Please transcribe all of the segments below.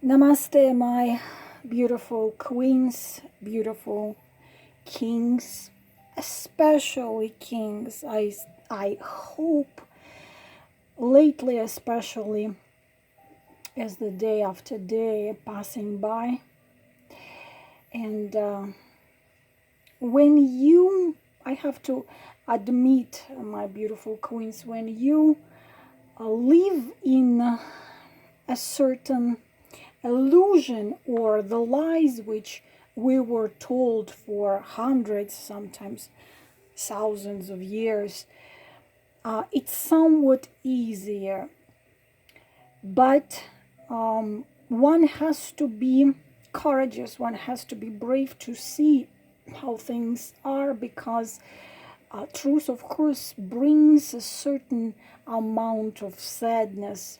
Namaste, my beautiful queens, beautiful kings, especially kings. I hope lately, especially as the day after day passing by, and when you, I have to admit, my beautiful queens, when you live in a certain illusion or the lies which we were told for hundreds, sometimes thousands of years, it's somewhat easier. But one has to be courageous, one has to be brave to see how things are, because truth, of course, brings a certain amount of sadness,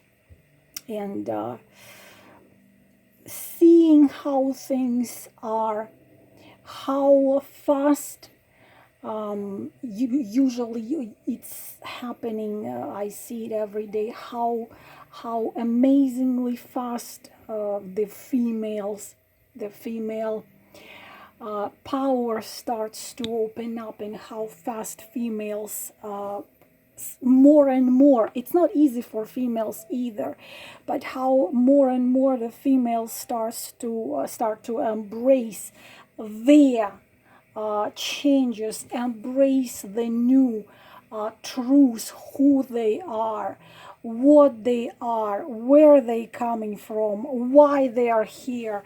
and seeing how things are, how fast usually it's happening. I see it every day, how amazingly fast the female power starts to open up, and how fast females more and more, it's not easy for females either, but how more and more the females start to embrace their changes, embrace the new truth, who they are, what they are, where they coming from, why they are here,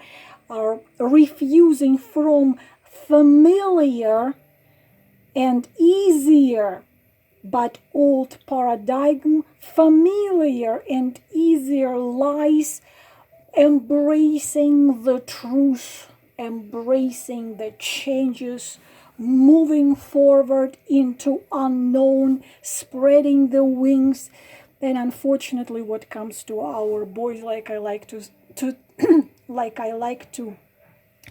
are refusing from familiar and easier but old paradigm, familiar and easier lies, embracing the truth, embracing the changes, moving forward into unknown, spreading the wings. And unfortunately, what comes to our boys, like I like to like I like to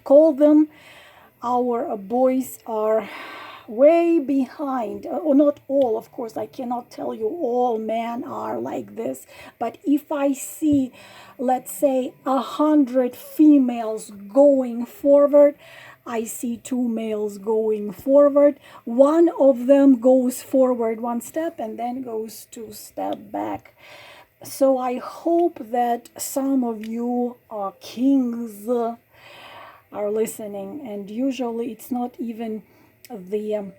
call them, our boys are way behind. Or not all, of course, I cannot tell you all men are like this, but if I see, let's say, 100 females going forward, I see 2 males going forward. One of them goes forward 1 step and then goes 2 steps back. So I hope that some of you kings are listening, and usually it's not even the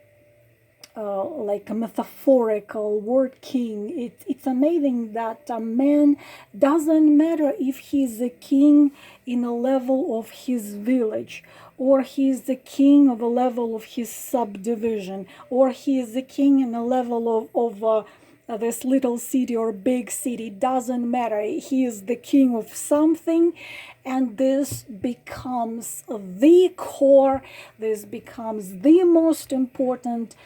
like a metaphorical word king. It's amazing that a man, doesn't matter if he's a king in a level of his village, or he's the king of a level of his subdivision, or he is the king in a level of this little city or big city, doesn't matter. He is the king of something, and this becomes the core, this becomes the most important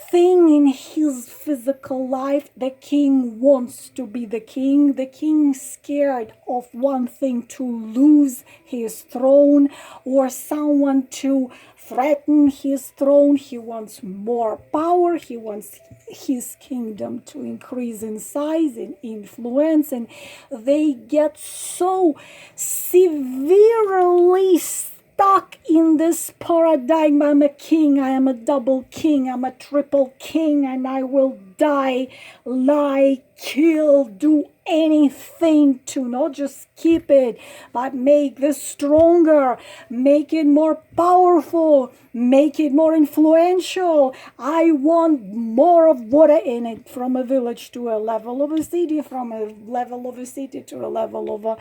thing in his physical life. The king wants to be the king. The king is scared of one thing, to lose his throne, or someone to threaten his throne. He wants more power. He wants his kingdom to increase in size and influence, and they get so severely stuck in this paradigm. I'm a king, I am a double king, I'm a triple king, and I will die, lie, kill, do anything to not just keep it, but make this stronger, make it more powerful, make it more influential. I want more of what in it, from a village to a level of a city, from a level of a city to a level of a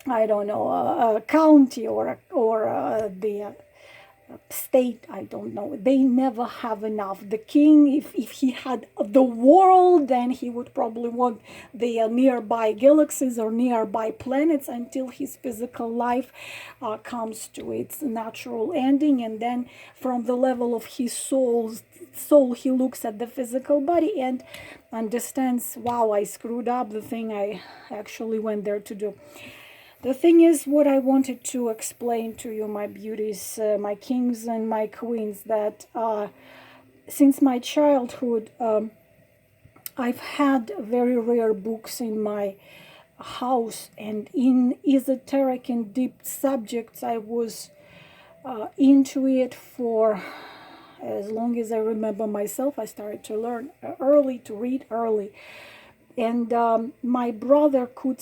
I don't know, a county or the state, I don't know. They never have enough. The king, if he had the world, then he would probably want the nearby galaxies or nearby planets, until his physical life comes to its natural ending. And then from the level of his soul, he looks at the physical body and understands, wow, I screwed up the thing I actually went there to do. The thing is, what I wanted to explain to you, my beauties, my kings and my queens, that since my childhood, I've had very rare books in my house, and in esoteric and deep subjects I was into it for as long as I remember myself. I started to learn early, to read early, and my brother could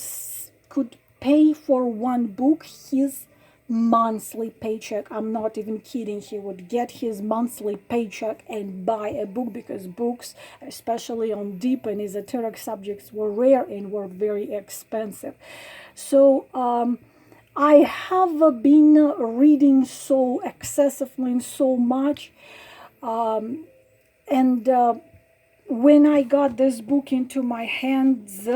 pay for one book his monthly paycheck. I'm not even kidding. He would get his monthly paycheck and buy a book, because books, especially on deep and esoteric subjects, were rare and were very expensive. So I have been reading so excessively and so much, and when I got this book into my hands,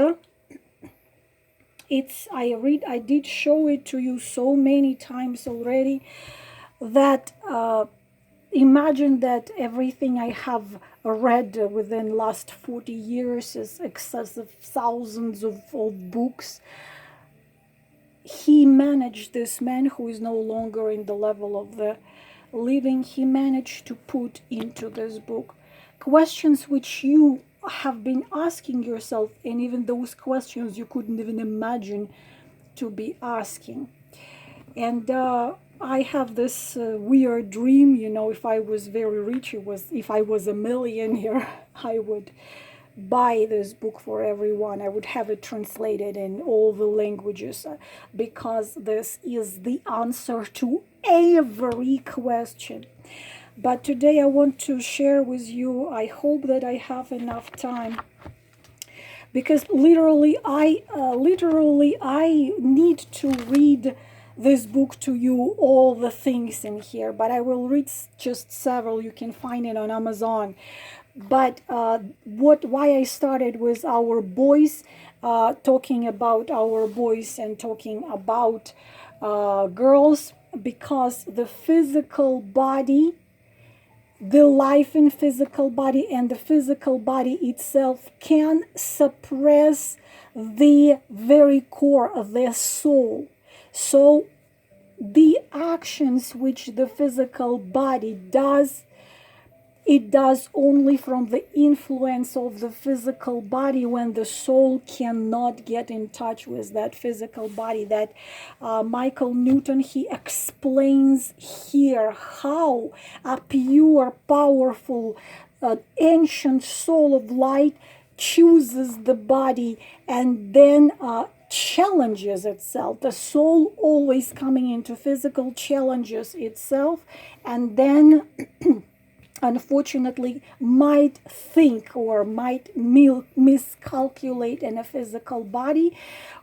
I did show it to you so many times already, that imagine that everything I have read within last 40 years is excessive thousands of books. He managed, this man who is no longer in the level of the living, he managed to put into this book questions which you have been asking yourself, and even those questions you couldn't even imagine to be asking. And I have this weird dream, if I was very rich, if I was a millionaire, I would buy this book for everyone. I would have it translated in all the languages, because this is the answer to every question. But today I want to share with you, I hope that I have enough time, because literally I need to read this book to you, all the things in here, but I will read just several. You can find it on Amazon. But why I started with our boys, talking about our boys and talking about girls, because the physical body, the life in physical body, and the physical body itself can suppress the very core of their soul. So the actions which the physical body does, it does only from the influence of the physical body, when the soul cannot get in touch with that physical body. That Michael Newton, he explains here how a pure, powerful, ancient soul of light chooses the body and then challenges itself. The soul always coming into physical challenges itself, and then unfortunately might think or might miscalculate in a physical body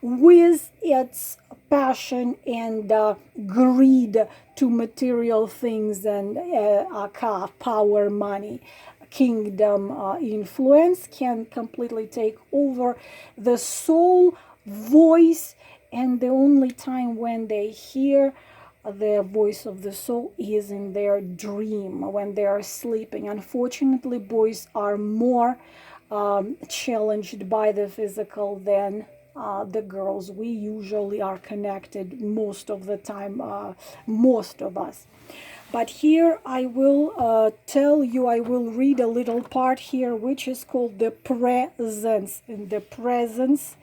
with its passion and greed to material things and power, money, kingdom, influence can completely take over the soul voice. And the only time when they hear the voice of the soul is in their dream, when they are sleeping. Unfortunately, boys are more challenged by the physical than the girls. We usually are connected most of the time, most of us. But here I will tell you, I will read a little part here, which is called the presence. And the presence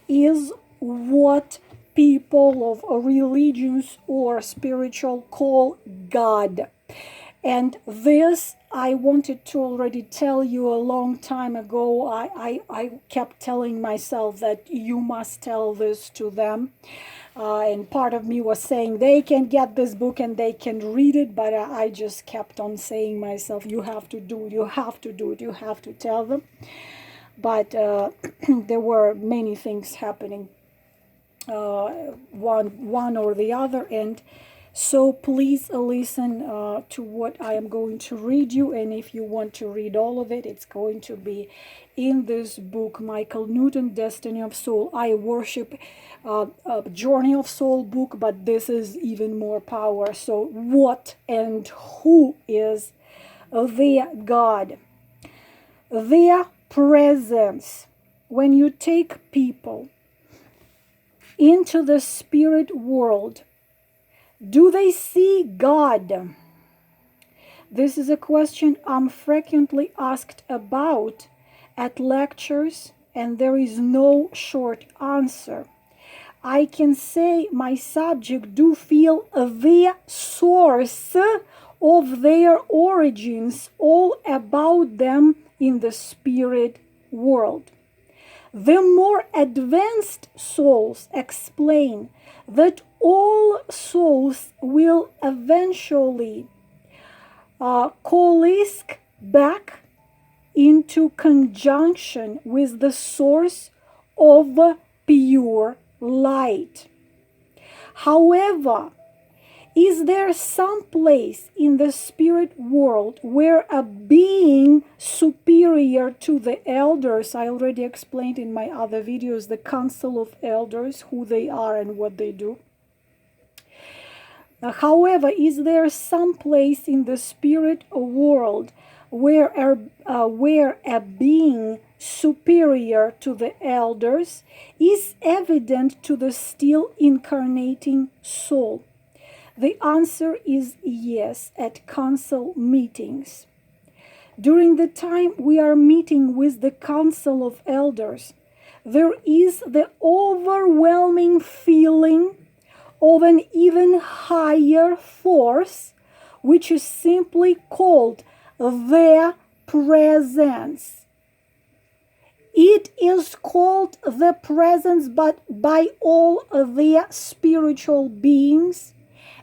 is what people of religions or spiritual call God. And this I wanted to already tell you a long time ago. I kept telling myself that you must tell this to them. And part of me was saying they can get this book and they can read it, but I just kept on saying myself, you have to do it, you have to do it, you have to tell them. But there were many things happening, one or the other, and so please listen to what I am going to read you. And if you want to read all of it, it's going to be in this book, Michael Newton, Destiny of Soul. I worship a Journey of Soul book, but this is even more power. So what and who is their God? Their presence. When you take people into the spirit world, do they see God? This is a question I'm frequently asked about at lectures and there is no short answer. I can say my subject do feel the source of their origins, all about them in the spirit world. The more advanced souls explain that all souls will eventually coalesce back into conjunction with the source of pure light. However, is there some place in the spirit world where a being superior to the elders, I already explained in my other videos, the council of elders, who they are and what they do. However, is there some place in the spirit world where a being superior to the elders is evident to the still incarnating soul? The answer is yes, at council meetings. During the time we are meeting with the council of elders, there is the overwhelming feeling of an even higher force, which is simply called their presence. It is called the presence, but by all their spiritual beings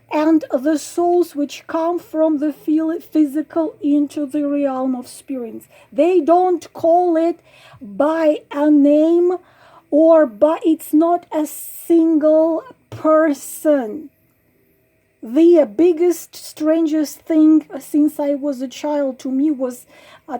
and the souls which come from the physical into the realm of spirits. They don't call it by a name, or by, it's not a single person. The biggest, strangest thing since I was a child to me was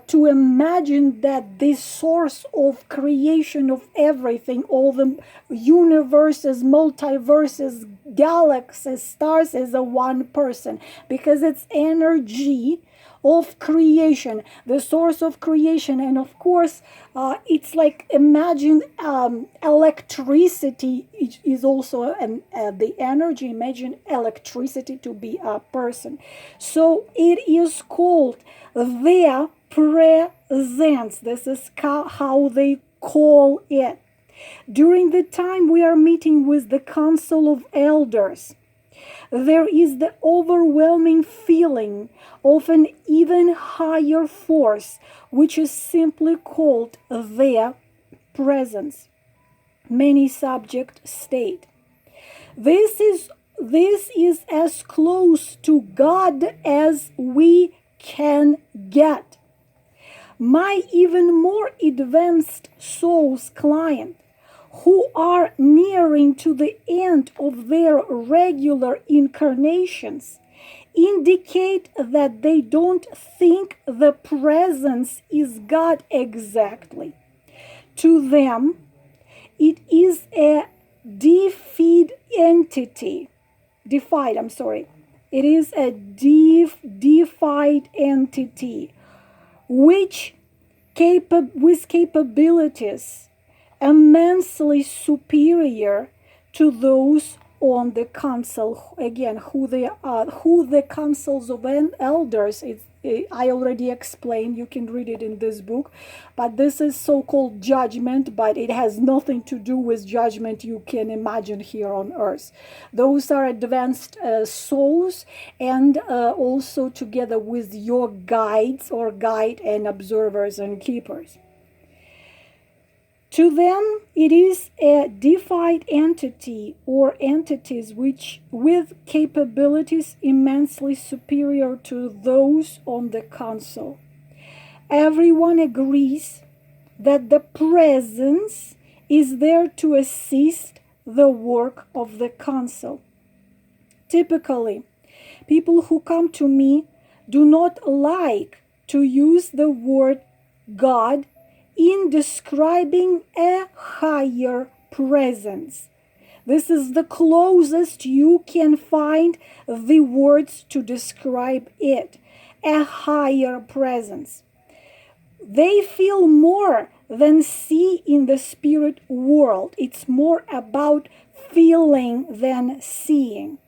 to imagine that this source of creation of everything, all the universes, multiverses, galaxies, stars, is a one person, because it's energy of creation, the source of creation. And of course, it's like, imagine electricity is also the energy. Imagine electricity to be a person. So it is called their presence. This is how they call it. During the time we are meeting with the council of elders, there is the overwhelming feeling of an even higher force, which is simply called their presence. Many subjects state, this is as close to God as we can get. My even more advanced soul's client, who are nearing to the end of their regular incarnations, indicate that they don't think the presence is God exactly. To them, it is a defied entity. It is a defied entity, which with capabilities immensely superior to those on the council. Again, who they are, who the councils of elders is, I already explained. You can read it in this book. But this is so-called judgment, but it has nothing to do with judgment you can imagine here on earth. Those are advanced souls, and also together with your guides, or guide and observers and keepers. To them, it is a defied entity or entities which with capabilities immensely superior to those on the council. Everyone agrees that the presence is there to assist the work of the council. Typically, people who come to me do not like to use the word God in describing a higher presence. This is the closest you can find the words to describe it, a higher presence. They feel more than see in the spirit world. It's more about feeling than seeing.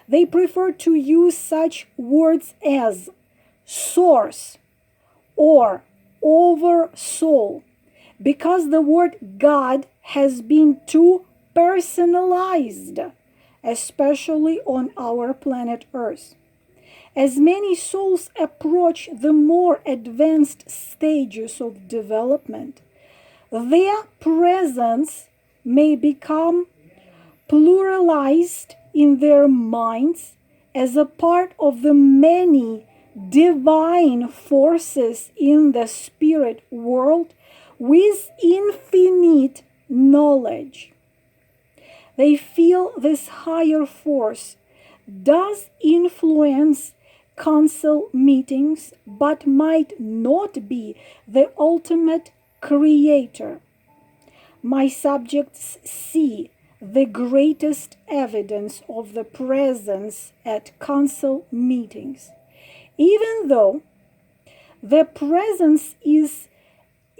They prefer to use such words as source or over soul, because the word God has been too personalized, especially on our planet Earth. As many souls approach the more advanced stages of development, their presence may become pluralized in their minds as a part of the many divine forces in the spirit world with infinite knowledge. They feel this higher force does influence council meetings, but might not be the ultimate creator. My subjects see the greatest evidence of the presence at council meetings, even though the presence is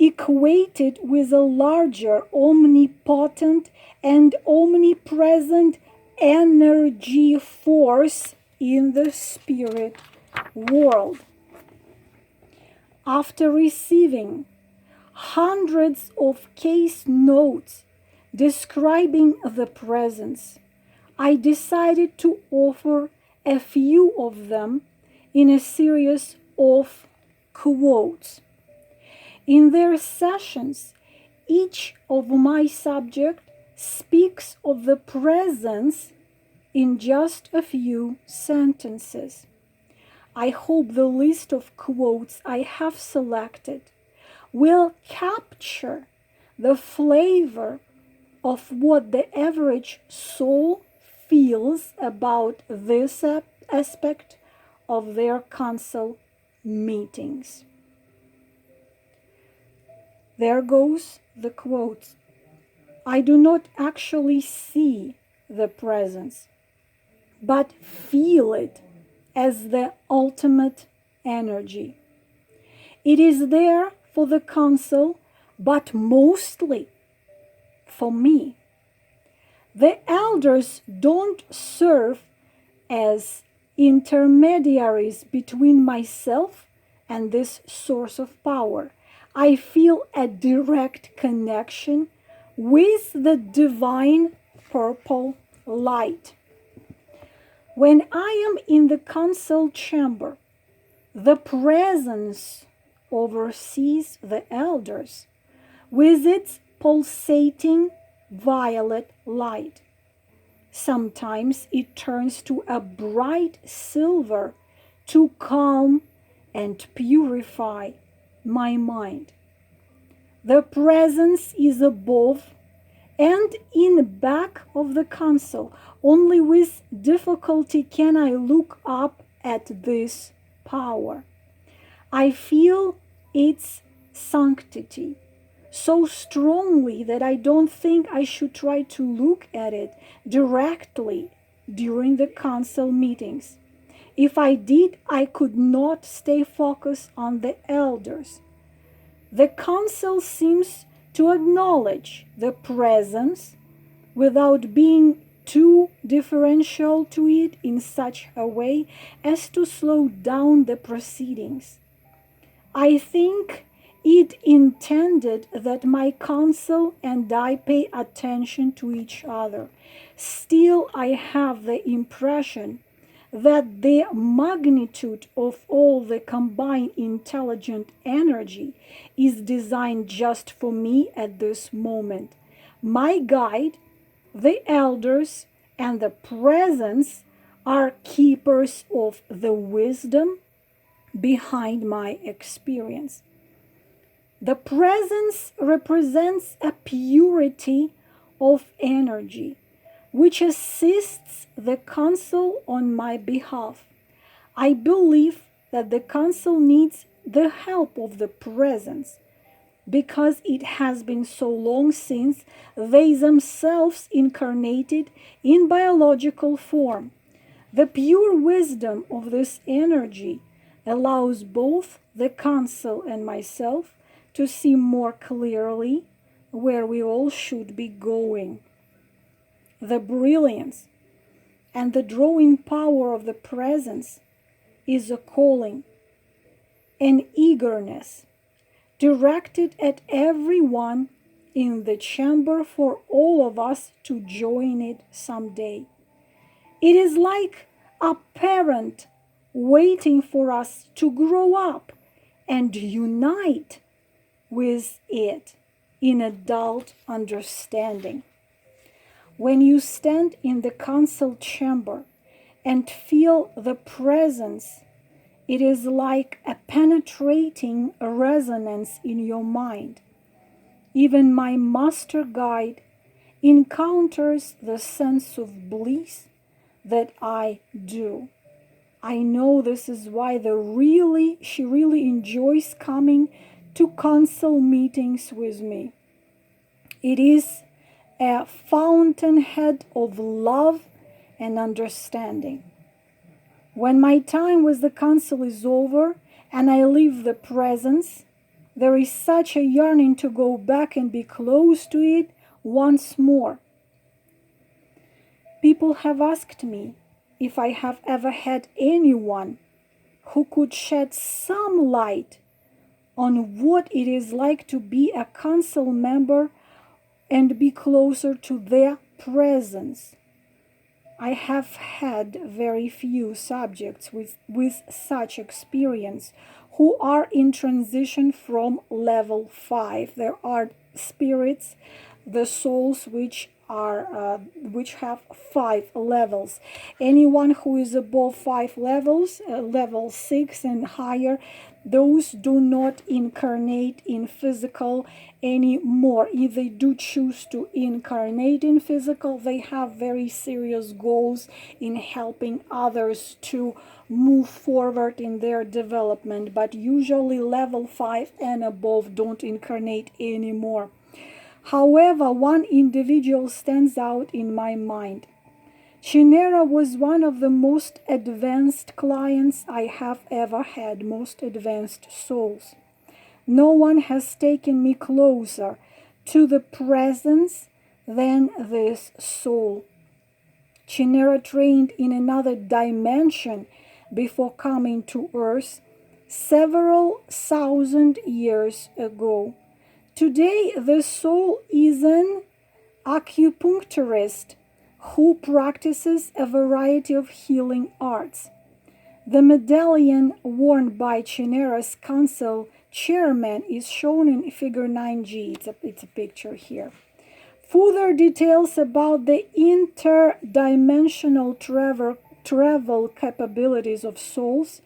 equated with a larger, omnipotent, and omnipresent energy force in the spirit world. After receiving hundreds of case notes describing the presence, I decided to offer a few of them in a series of quotes. In their sessions, each of my subjects speaks of the presence in just a few sentences. I hope the list of quotes I have selected will capture the flavor of what the average soul feels about this aspect of their council meetings. There goes the quote. I do not actually see the presence, but feel it as the ultimate energy. It is there for the council, but mostly for me. The elders don't serve as intermediaries between myself and this source of power. I feel a direct connection with the divine purple light. When I am in the council chamber, the presence oversees the elders with its pulsating violet light. Sometimes it turns to a bright silver to calm and purify my mind. The presence is above and in back of the council. Only with difficulty can I look up at this power. I feel its sanctity so strongly that I don't think I should try to look at it directly during the council meetings. If I did, I could not stay focused on the elders. The council seems to acknowledge the presence without being too differential to it in such a way as to slow down the proceedings. I think it intended that my council and I pay attention to each other. Still, I have the impression that the magnitude of all the combined intelligent energy is designed just for me at this moment. My guide, the elders, and the presence are keepers of the wisdom behind my experience. The presence represents a purity of energy which assists the council on my behalf. I believe that the council needs the help of the presence because it has been so long since they themselves incarnated in biological form. The pure wisdom of this energy allows both the council and myself to see more clearly where we all should be going. The brilliance and the drawing power of the presence is a calling, an eagerness, directed at everyone in the chamber for all of us to join it someday. It is like a parent waiting for us to grow up and unite with it in adult understanding. When you stand in the council chamber and feel the presence, it is like a penetrating resonance in your mind. Even my master guide encounters the sense of bliss that I do. I know this is why she really enjoys coming to council meetings with me. It is a fountainhead of love and understanding. When my time with the council is over and I leave the presence, there is such a yearning to go back and be close to it once more. People have asked me if I have ever had anyone who could shed some light on what it is like to be a council member and be closer to their presence. I have had very few subjects with such experience who are in transition from level 5. There are spirits, the souls which have 5 levels. Anyone who is above 5 levels, level 6 and higher, those do not incarnate in physical anymore. If they do choose to incarnate in physical, they have very serious goals in helping others to move forward in their development. But usually level 5 and above don't incarnate anymore. However, one individual stands out in my mind. Chinera was one of the most advanced clients I have ever had, most advanced souls. No one has taken me closer to the presence than this soul. Chinera trained in another dimension before coming to Earth several thousand years ago. Today, the soul is an acupuncturist who practices a variety of healing arts. The medallion worn by Chinera's council chairman is shown in figure 9G. It's a picture here. Further details about the interdimensional travel capabilities of souls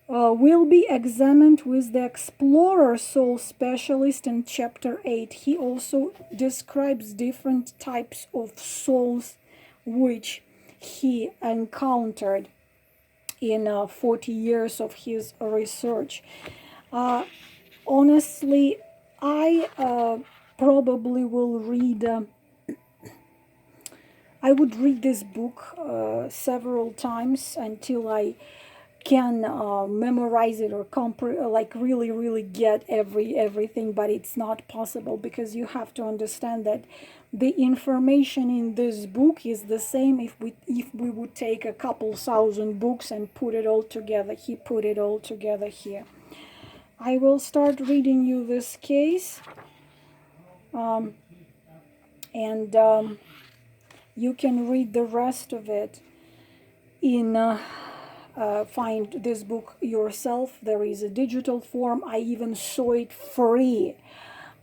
will be examined with the Explorer Soul Specialist in Chapter 8. He also describes different types of souls which he encountered in 40 years of his research. Honestly, I probably will read... I would read this book several times until I can memorize it or really get everything, but it's not possible because you have to understand that the information in this book is the same if we would take a couple thousand books and put it all together. He put it all together here. I will start reading you this case, and you can read the rest of it in find this book yourself. There is a digital form. I even saw it free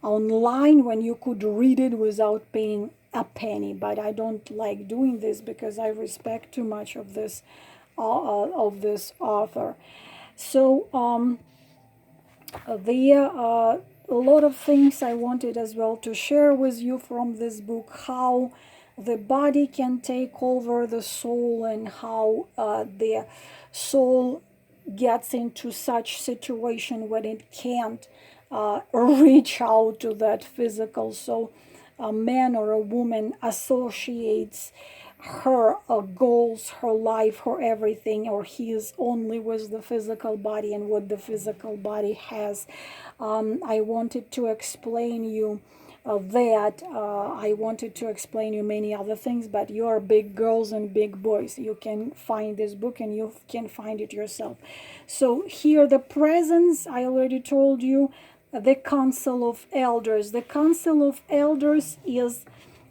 online when you could read it without paying a penny, but I don't like doing this because I respect too much of this author. So a lot of things I wanted as well to share with you from this book, how the body can take over the soul and how the soul gets into such situation when it can't reach out to that physical. So a man or a woman associates her goals, her life, her everything, or he is only with the physical body and what the physical body has. I wanted to explain you that. I wanted to explain you many other things, but you are big girls and big boys. You can find this book and you can find it yourself. So here the presence, I already told you, the Council of Elders. The Council of Elders is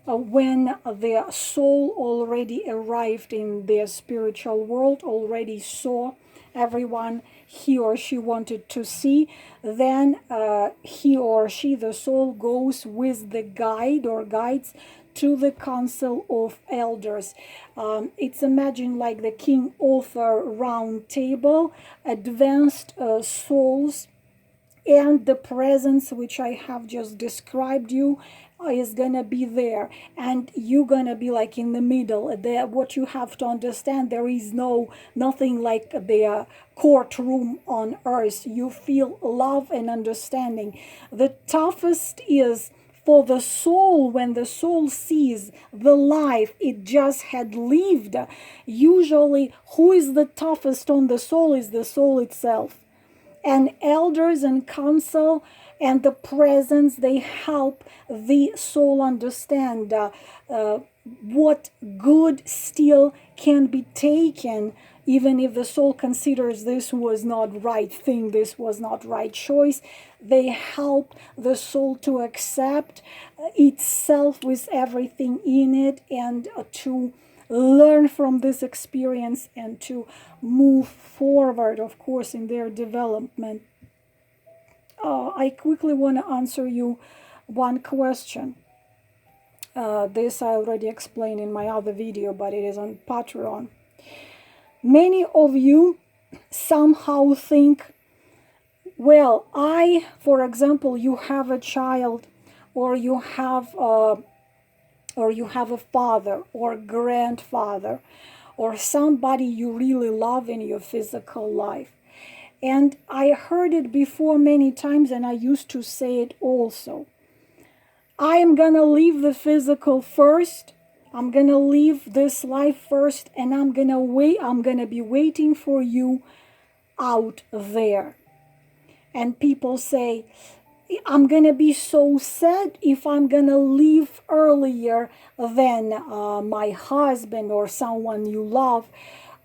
when the soul already arrived in the spiritual world, already saw everyone he or she wanted to see, then he or she, the soul, goes with the guide or guides to the Council of Elders. It's imagined like the King Arthur round table, advanced souls, and the presence which I have just described you is gonna be there, and you're gonna be like in the middle. What you have to understand, there is nothing like the courtroom on earth. You feel love and understanding. The toughest is for the soul, when the soul sees the life it just had lived. Usually, who is the toughest on the soul is the soul itself. And elders and council and the presence, they help the soul understand what good still can be taken, even if the soul considers this was not right thing, this was not right choice. They help the soul to accept itself with everything in it, and to learn from this experience and to move forward, of course, in their development. I quickly want to answer you one question. This I already explained in my other video, but it is on Patreon. Many of you somehow think, well, for example, you have a child, or you have a father or grandfather, or somebody you really love in your physical life. And I heard it before many times, and I used to say it also. I am going to leave the physical first. I'm going to leave this life first, and I'm going to be waiting for you out there. And people say, I'm going to be so sad if I'm going to leave earlier than my husband or someone you love.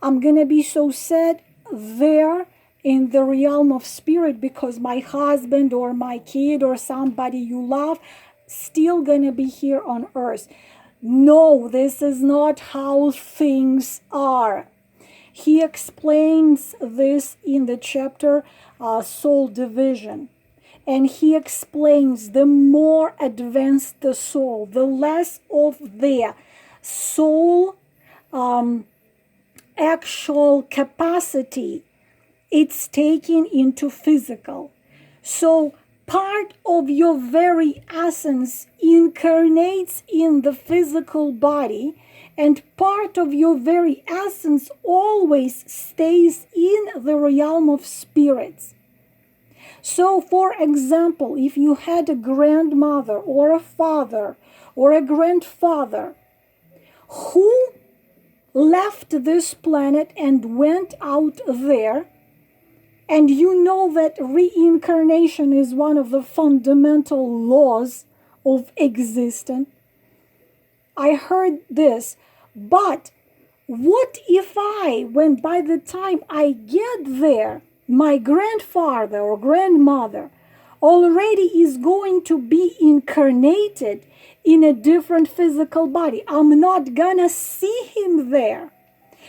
I'm going to be so sad there in the realm of spirit, because my husband or my kid or somebody you love still going to be here on earth. No, this is not how things are. He explains this in the chapter Soul Division. And he explains the more advanced the soul, the less of their soul actual capacity it's taken into physical. So part of your very essence incarnates in the physical body, and part of your very essence always stays in the realm of spirits. So, for example, if you had a grandmother or a father or a grandfather who left this planet and went out there, and you know that reincarnation is one of the fundamental laws of existence. I heard this, but what if when by the time I get there, my grandfather or grandmother already is going to be incarnated in a different physical body? I'm not gonna see him there.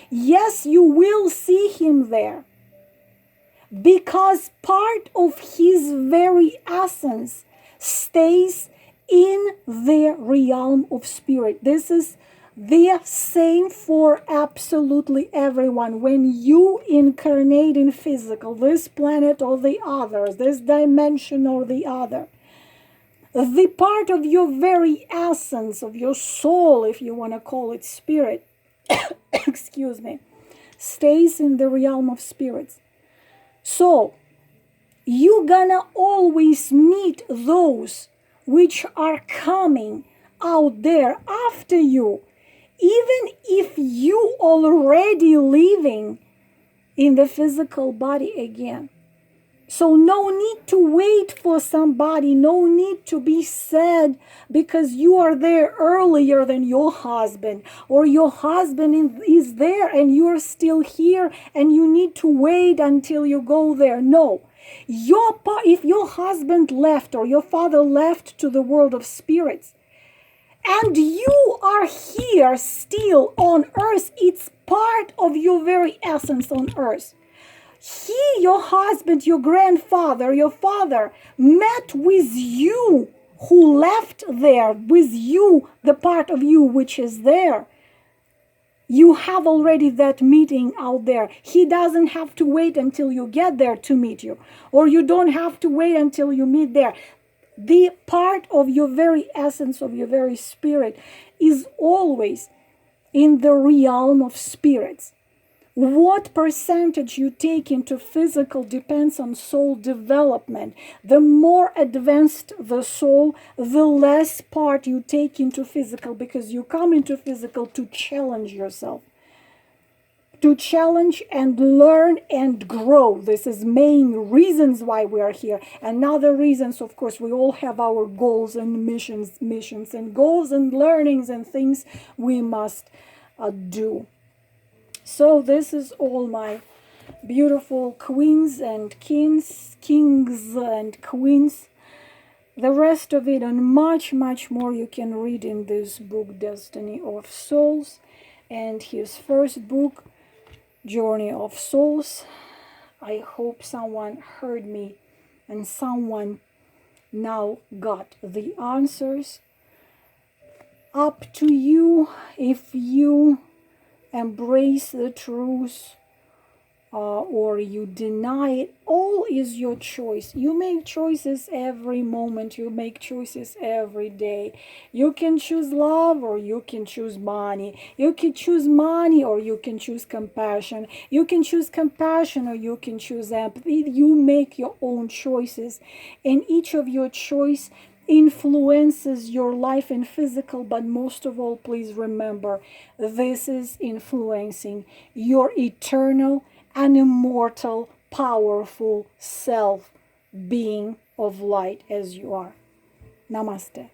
Yes, you will see him there, because part of his very essence stays in the realm of spirit. This is the same for absolutely everyone. When you incarnate in physical, this planet or the other, this dimension or the other, the part of your very essence, of your soul, if you want to call it spirit, excuse me, stays in the realm of spirits. So, you're gonna always meet those which are coming out there after you, even if you already living in the physical body again. So no need to wait for somebody, no need to be sad because you are there earlier than your husband, or your husband is there and you're still here and you need to wait until you go there. No, If your husband left or your father left to the world of spirits, and you are here still on earth, it's part of your very essence on earth. He, your husband, your grandfather, your father, met with you who left there, with you, the part of you which is there. You have already that meeting out there. He doesn't have to wait until you get there to meet you, or you don't have to wait until you meet there. The part of your very essence, of your very spirit, is always in the realm of spirits. What percentage you take into physical depends on soul development. The more advanced the soul, the less part you take into physical, because you come into physical to challenge yourself. To challenge and learn and grow. This is main reasons why we are here. And other reasons, of course, we all have our goals and missions and goals and learnings and things we must do. So this is all my beautiful queens and kings and queens. The rest of it and much, much more you can read in this book, Destiny of Souls, and his first book, Journey of Souls. I hope someone heard me and someone now got the answers. Up to you if you embrace the truth or you deny it. All is your choice. You make choices every moment. You make choices every day. You can choose love or you can choose money. You can choose money or you can choose compassion. You can choose compassion or you can choose empathy. You make your own choices, and each of your choice influences your life in physical, but most of all, please remember, this is influencing your eternal and immortal, powerful self, being of light as you are. Namaste.